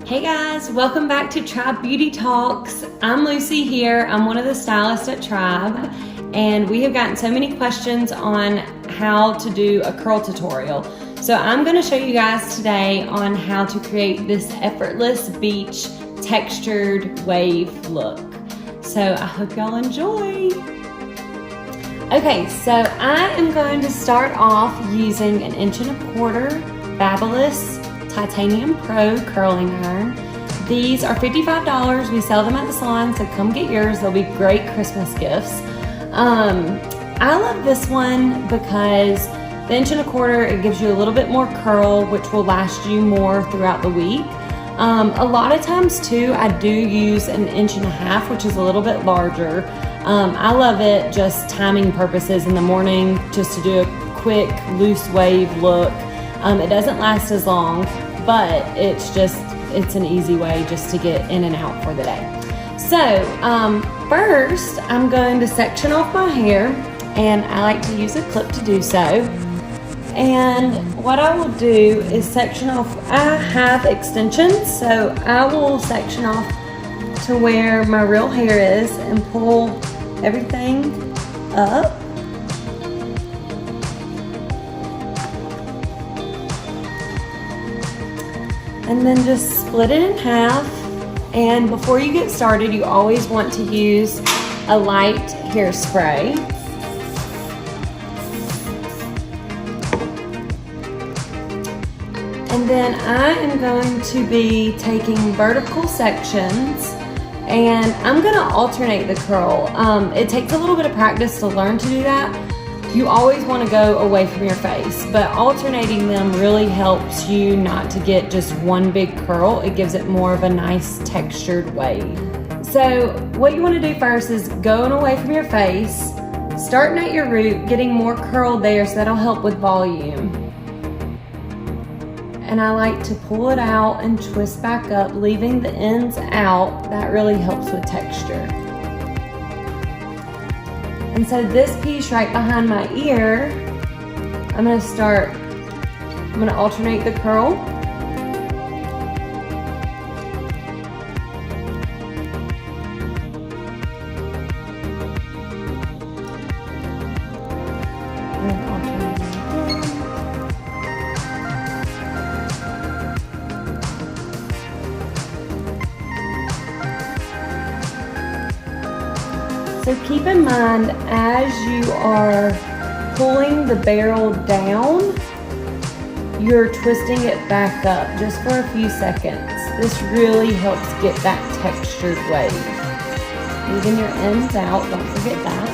Hey guys, welcome back to Tribe Beauty Talks. I'm Lucy here. I'm one of the stylists at Tribe, and we have gotten so many questions on how to do a curl tutorial. So I'm going to show you guys today on how to create this effortless beach textured wave look. So I hope y'all enjoy. Okay, so I am going to start off using an 1.25 inch Fabulous Titanium Pro curling iron. These are $55. We sell them at the salon, so come get yours. They'll be great Christmas gifts. I love this one because the 1.25 inch, it gives you a little bit more curl, which will last you more throughout the week. A lot of times too, I do use an 1.5 inch, which is a little bit larger. I love it just timing purposes in the morning, just to do a quick loose wave look. It doesn't last as long, but it's an easy way just to get in and out for the day. So first I'm going to section off my hair, and I like to use a clip to do so. And what I will do is section off, I have extensions, so I will section off to where my real hair is and pull everything up. And then just split it in half. And before you get started, you always want to use a light hairspray. And then I am going to be taking vertical sections, and I'm going to alternate the curl. It takes a little bit of practice to learn to do that. You always want to go away from your face, but alternating them really helps you not to get just one big curl. It gives it more of a nice textured wave. So what you want to do first is going away from your face, starting at your root, getting more curl there, so that'll help with volume. And I like to pull it out and twist back up, leaving the ends out. That really helps with texture. And so this piece right behind my ear, I'm going to alternate the curl. So keep in mind, as you are pulling the barrel down, you're twisting it back up just for a few seconds. This really helps get that textured wave. Leaving your ends out, don't forget that.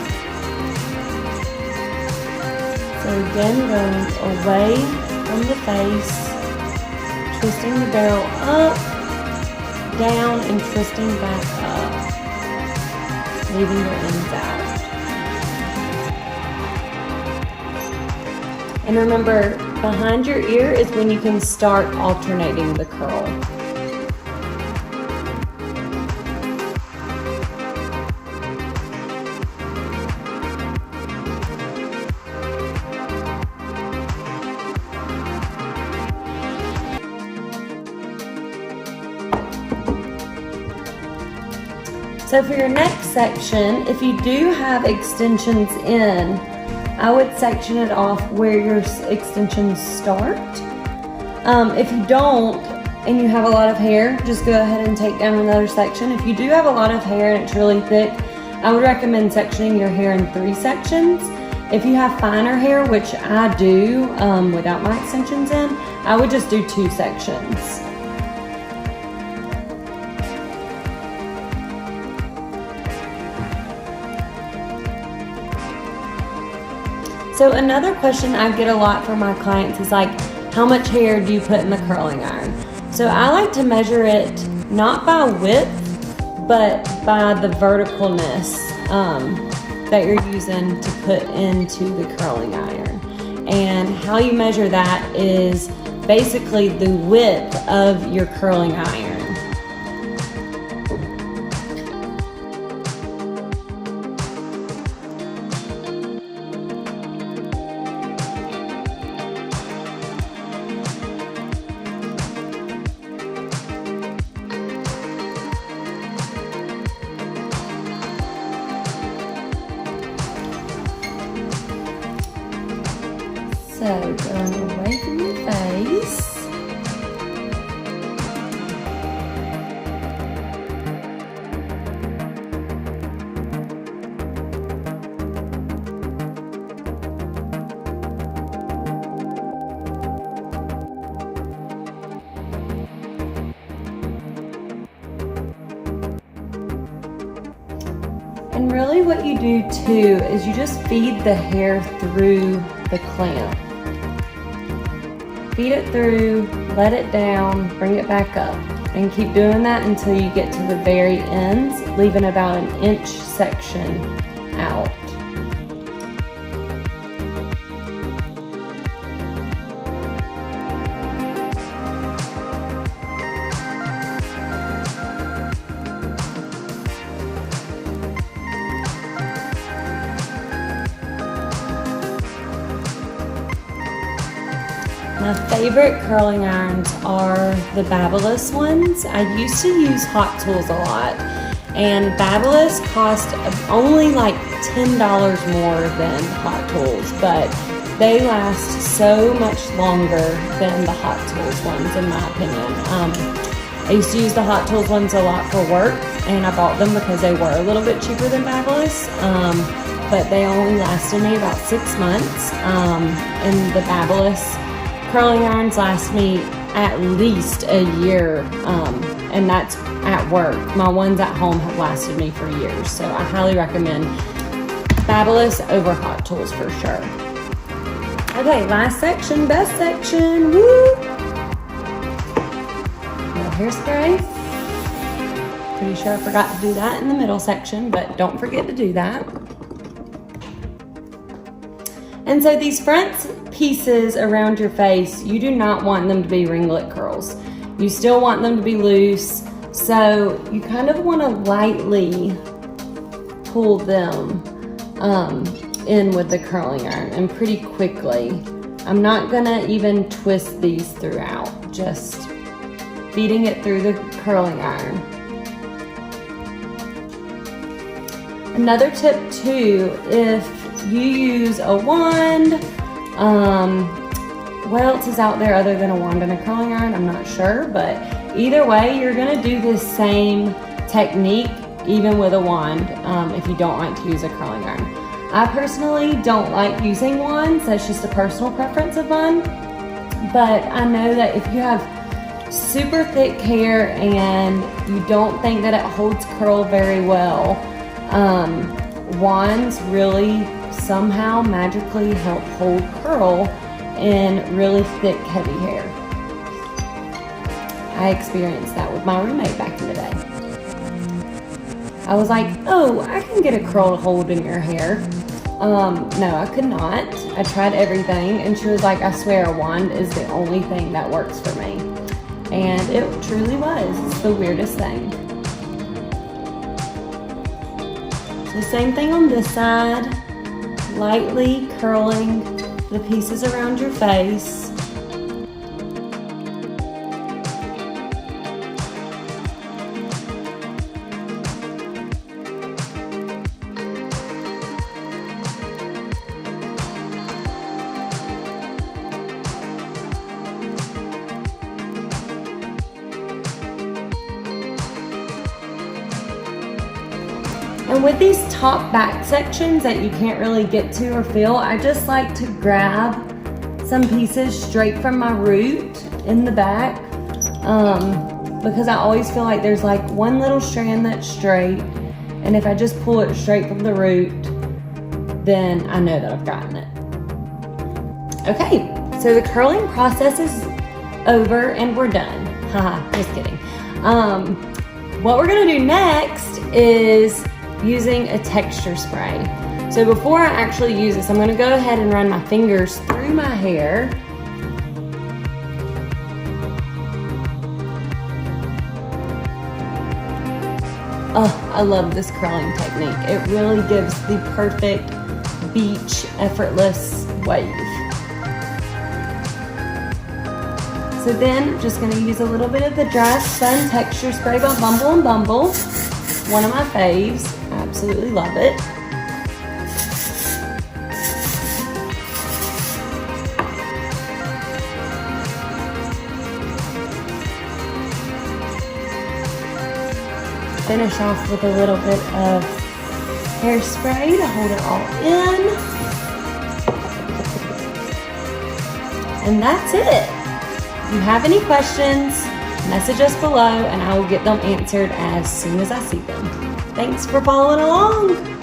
So again, going away from the face, twisting the barrel up, down, and twisting back up. Leaving your ends out. And remember, behind your ear is when you can start alternating the curl. So for your next section, if you do have extensions in, I would section it off where your extensions start. If you don't, and you have a lot of hair, just go ahead and take down another section. If you do have a lot of hair and it's really thick, I would recommend sectioning your hair in 3 sections. If you have finer hair, which I do without my extensions in, I would just do 2 sections. So another question I get a lot from my clients is like, how much hair do you put in the curling iron? So I like to measure it not by width, but by the verticalness that you're using to put into the curling iron. And how you measure that is basically the width of your curling iron. So going away from your face. And really what you do too is you just feed the hair through the clamp. Feed it through, let it down, bring it back up. And keep doing that until you get to the very ends, leaving about an inch section out. My favorite curling irons are the Babyliss ones. I used to use Hot Tools a lot, and Babyliss cost only like $10 more than Hot Tools, but they last so much longer than the Hot Tools ones in my opinion. I used to use the Hot Tools ones a lot for work, and I bought them because they were a little bit cheaper than Babyliss, but they only lasted me about 6 months, and the Babyliss curling irons last me at least a year, and that's at work. My ones at home have lasted me for years, so I highly recommend Babyliss over Hot Tools for sure. Okay, last section, best section, woo! Little hairspray. Pretty sure I forgot to do that in the middle section, but don't forget to do that. And so these front pieces around your face, you do not want them to be ringlet curls. You still want them to be loose, so you kind of want to lightly pull them in with the curling iron, and pretty quickly. I'm not gonna even twist these throughout, just feeding it through the curling iron. Another tip too, if you use a wand, what else is out there other than a wand and a curling iron? I'm not sure, but either way, you're gonna do this same technique even with a wand if you don't like to use a curling iron. I personally don't like using wands, that's just a personal preference of mine, but I know that if you have super thick hair and you don't think that it holds curl very well, wands really somehow magically help hold curl in really thick, heavy hair. I experienced that with my roommate back in the day. I was like, oh, I can get a curl to hold in your hair. No, I could not. I tried everything, and she was like, I swear a wand is the only thing that works for me. And it truly was. It's the weirdest thing. So same thing on this side. Lightly curling the pieces around your face. And with these top back sections that you can't really get to or feel, I just like to grab some pieces straight from my root in the back because I always feel like there's like one little strand that's straight, and if I just pull it straight from the root, then I know that I've gotten it. Okay, so the curling process is over and we're done. Haha, just kidding. What we're gonna do next is using a texture spray. So before I actually use this, I'm gonna go ahead and run my fingers through my hair. Oh, I love this curling technique. It really gives the perfect beach, effortless wave. So then I'm just gonna use a little bit of the Dry Sun Texture Spray by Bumble and Bumble. One of my faves. I absolutely love it. finish off with a little bit of hairspray to hold it all in. And that's it. If you have any questions, message us below and I will get them answered as soon as I see them. Thanks for following along.